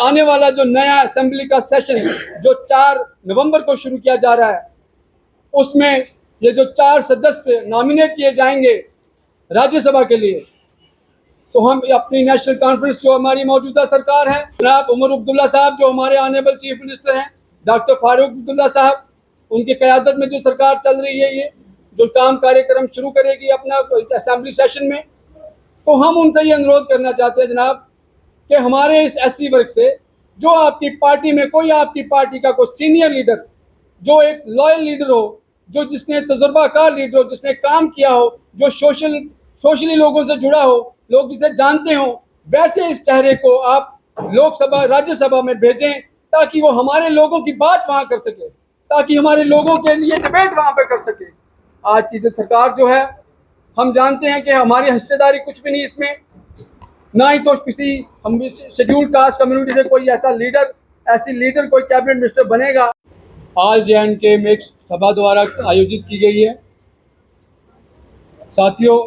आने वाला जो नया असेंबली का सेशन जो 4 नवंबर को शुरू किया जा रहा है, उसमें ये जो 4 सदस्य नॉमिनेट किए जाएंगे राज्यसभा के लिए, तो हम अपनी नेशनल कॉन्फ्रेंस जो हमारी मौजूदा सरकार है, जनाब उमर अब्दुल्ला साहब जो हमारे ऑनरेबल चीफ मिनिस्टर हैं, डॉक्टर फारूक अब्दुल्ला साहब, उनकी क़यादत में जो सरकार चल रही है, ये जो काम कार्यक्रम शुरू करेगी अपना असेंबली सेशन में, तो हम उनसे ये अनुरोध करना चाहते हैं जनाब कि हमारे इस SC वर्ग से जो आपकी पार्टी में कोई आपकी पार्टी का कोई सीनियर लीडर, जो एक लॉयल लीडर हो, जो जिसने तजुर्बाकार लीडर हो, जिसने काम किया हो, जो सोशली लोगों से जुड़ा हो, लोग जिसे जानते हो, वैसे इस चेहरे को आप लोकसभा राज्यसभा में भेजें ताकि वो हमारे लोगों की बात वहाँ कर सके, ताकि हमारे लोगों के लिए डिबेट वहाँ पे कर सके। आज की जो सरकार जो है, हम जानते हैं कि हमारी हिस्सेदारी कुछ भी नहीं इसमें, ना ही तो किसी हम शेड्यूल्ड कास्ट कम्युनिटी से कोई ऐसी लीडर कोई कैबिनेट मिनिस्टर बनेगा। ऑल J&K में एक सभा द्वारा आयोजित की गई है। साथियों,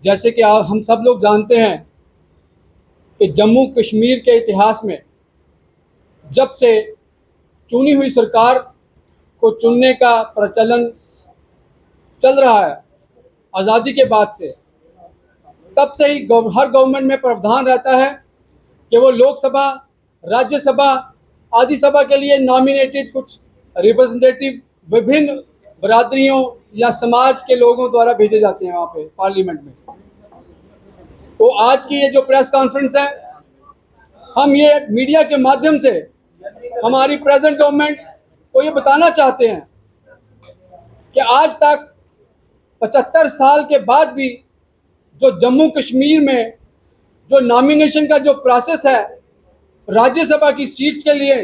जैसे कि हम सब लोग जानते हैं कि जम्मू कश्मीर के इतिहास में जब से चुनी हुई सरकार को चुनने का प्रचलन चल रहा है आज़ादी के बाद से, तब से ही हर गवर्नमेंट में प्रावधान रहता है कि वो लोकसभा, राज्यसभा आदि सभा के लिए नॉमिनेटेड कुछ रिप्रेजेंटेटिव विभिन्न बरादरियों या समाज के लोगों द्वारा भेजे जाते हैं वहाँ पे पार्लियामेंट में। तो आज की ये जो प्रेस कॉन्फ्रेंस है, हम ये मीडिया के माध्यम से हमारी प्रेजेंट गवर्नमेंट को ये बताना चाहते हैं कि आज तक 75 साल के बाद भी जो जम्मू कश्मीर में जो नॉमिनेशन का जो प्रोसेस है राज्यसभा की सीट्स के लिए,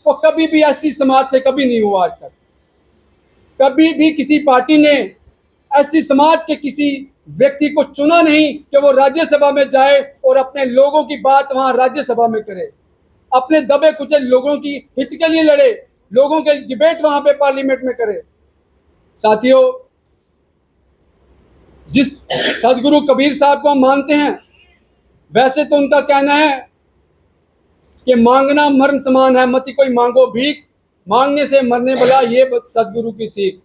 वो कभी भी SC समाज से कभी नहीं हुआ। आज तक कभी भी किसी पार्टी ने SC समाज के किसी व्यक्ति को चुना नहीं कि वो राज्यसभा में जाए और अपने लोगों की बात वहाँ राज्यसभा में करे, अपने दबे कुचले लोगों की हित के लिए लड़े, लोगों के डिबेट वहाँ पे पार्लियामेंट में करे। साथियों, जिस सदगुरु कबीर साहब को हम मानते हैं, वैसे तो उनका कहना है कि मांगना मरण समान है, मत कोई मांगो भीख, मांगने से मरने भला, ये सदगुरु की सीख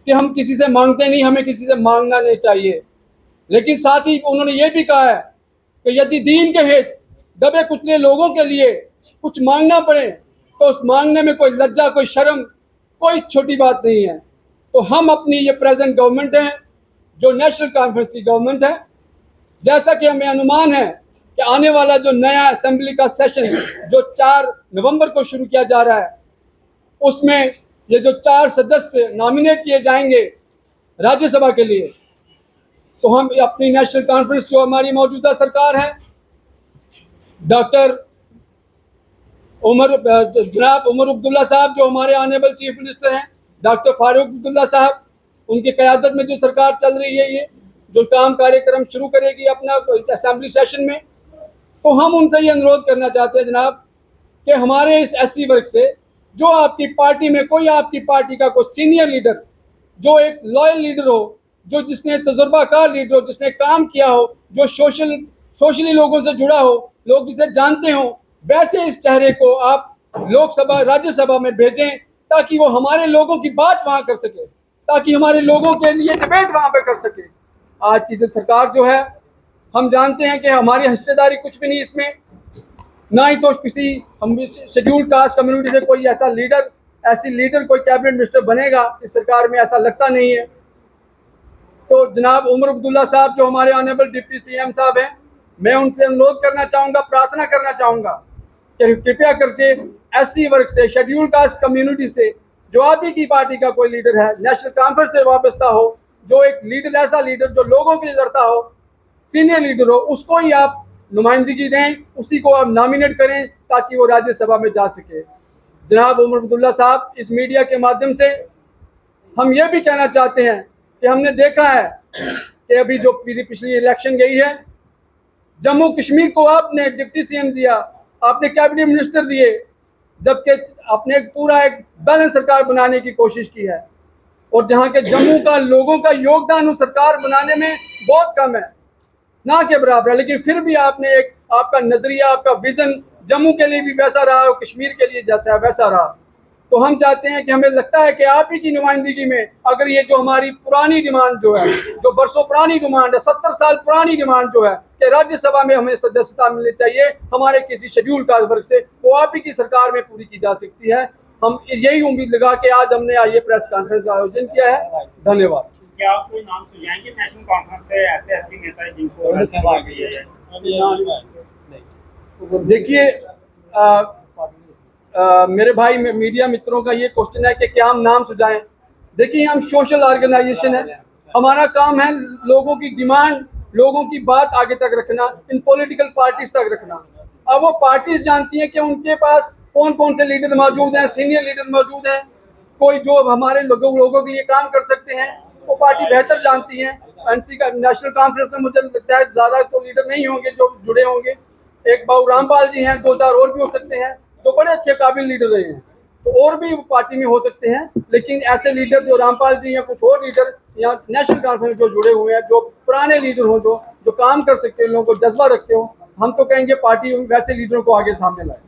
कि हम किसी से मांगते नहीं, हमें किसी से मांगना नहीं चाहिए। लेकिन साथ ही उन्होंने ये भी कहा है कि यदि दीन के हित दबे कुचले लोगों के लिए कुछ मांगना पड़े तो उस मांगने में कोई लज्जा, कोई शर्म, कोई छोटी बात नहीं है। तो हम अपनी ये प्रेजेंट गवर्नमेंट है जो नेशनल कॉन्फ्रेंस की गवर्नमेंट है, जैसा कि हमें अनुमान है कि आने वाला जो नया असेंबली का सेशन जो 4 नवंबर को शुरू किया जा रहा है, उसमें ये जो 4 सदस्य नॉमिनेट किए जाएंगे राज्यसभा के लिए, तो हम अपनी नेशनल कॉन्फ्रेंस जो हमारी मौजूदा सरकार है, डॉक्टर जनाब उमर अब्दुल्ला साहब जो हमारे ऑनरेबल चीफ मिनिस्टर हैं, डॉक्टर फारूक अब्दुल्ला साहब, उनकी क़यादत में जो सरकार चल रही है, ये जो काम कार्यक्रम शुरू करेगी अपना असेंबली सेशन में, तो हम उनसे ये अनुरोध करना चाहते हैं जनाब कि हमारे इस SC वर्ग से जो आपकी पार्टी में कोई आपकी पार्टी का कोई सीनियर लीडर, जो एक लॉयल लीडर हो, जो जिसने तजुर्बाकार लीडर हो, जिसने काम किया हो, जो सोशली लोगों से जुड़ा हो, लोग जिसे जानते हो, वैसे इस चेहरे को आप लोकसभा राज्यसभा में भेजें ताकि वो हमारे लोगों की बात वहाँ कर सके, ताकि हमारे लोगों के लिए डिबेट वहाँ पे कर सके। आज की जो सरकार जो है, हम जानते हैं कि हमारी हिस्सेदारी कुछ भी नहीं इसमें, ना ही तो किसी हम शेड्यूल्ड कास्ट कम्युनिटी से कोई ऐसी लीडर कोई कैबिनेट मिनिस्टर बनेगा इस सरकार में, ऐसा लगता नहीं है। तो जनाब उमर अब्दुल्ला साहब जो हमारे ऑनरेबल डिप्टी CM साहब हैं, मैं उनसे अनुरोध करना चाहूँगा, प्रार्थना करना चाहूँगा कि कृपया करके SC वर्ग से, शेड्यूल्ड कास्ट कम्युनिटी से जो आप ही की पार्टी का कोई लीडर है, नेशनल कॉन्फ्रेंस से वाबस्ता हो, जो एक लीडर, ऐसा लीडर जो लोगों के लिए लड़ता हो, सीनियर लीडर हो, उसको ही आप नुमाइंदगी दें, उसी को आप नॉमिनेट करें ताकि वो राज्यसभा में जा सके। जनाब उमर अब्दुल्ला साहब, इस मीडिया के माध्यम से हम ये भी कहना चाहते हैं कि हमने देखा है कि अभी जो पिछली इलेक्शन गई है, जम्मू कश्मीर को आपने डिप्टी CM दिया, आपने कैबिनेट मिनिस्टर दिए, जबकि आपने पूरा एक बैलेंस सरकार बनाने की कोशिश की है, और जहाँ के जम्मू का लोगों का योगदान उस सरकार बनाने में बहुत कम है, ना के बराबर है। लेकिन फिर भी आपने एक आपका नजरिया, आपका विजन जम्मू के लिए भी वैसा रहा और कश्मीर के लिए जैसा वैसा रहा। तो हम चाहते हैं कि हमें लगता है कि आप ही की नुमाइंदगी में अगर ये जो हमारी पुरानी डिमांड जो है, जो बरसों पुरानी डिमांड है, 70 साल पुरानी डिमांड जो है कि राज्यसभा में हमें सदस्यता मिलनी चाहिए हमारे किसी शेड्यूल कास्ट वर्ग से, वो आप ही की सरकार में पूरी की जा सकती है। हम यही उम्मीद लगा के आज हमने ये प्रेस कॉन्फ्रेंस का आयोजन किया है। धन्यवाद। क्या आप कोई नाम सुझाएंगे नेशनल कॉन्फ्रेंस से ऐसे नेता हैं जिनको राज्यसभा गई है? देखिए, मेरे भाई मीडिया मित्रों का ये क्वेश्चन है कि क्या हम नाम सुझाएं। देखिए, हम सोशल ऑर्गेनाइजेशन है, हमारा काम है लोगों की डिमांड, लोगों की बात आगे तक रखना, इन पॉलिटिकल पार्टीज तक रखना। अब वो पार्टीज जानती हैं कि उनके पास कौन कौन से लीडर मौजूद हैं, सीनियर लीडर मौजूद हैं, कोई जो हमारे लोगों के लिए काम कर सकते हैं, वो पार्टी बेहतर जानती है। एनसी का नेशनल कॉन्फ्रेंस में मुझे लगता है ज़्यादा तो लीडर नहीं होंगे जो जुड़े होंगे, एक बाबू रामपाल जी हैं, 2-4 और भी हो सकते हैं जो बड़े अच्छे काबिल लीडर रहे हैं, तो और भी पार्टी में हो सकते हैं। लेकिन ऐसे लीडर जो रामपाल जी या कुछ और लीडर या नेशनल कॉन्फ्रेंस जो जुड़े हुए हैं, जो पुराने लीडर हों, जो काम कर सकते हैं, लोगों को जज्बा रखते हो, हम तो कहेंगे पार्टी वैसे लीडरों को आगे सामने लाए।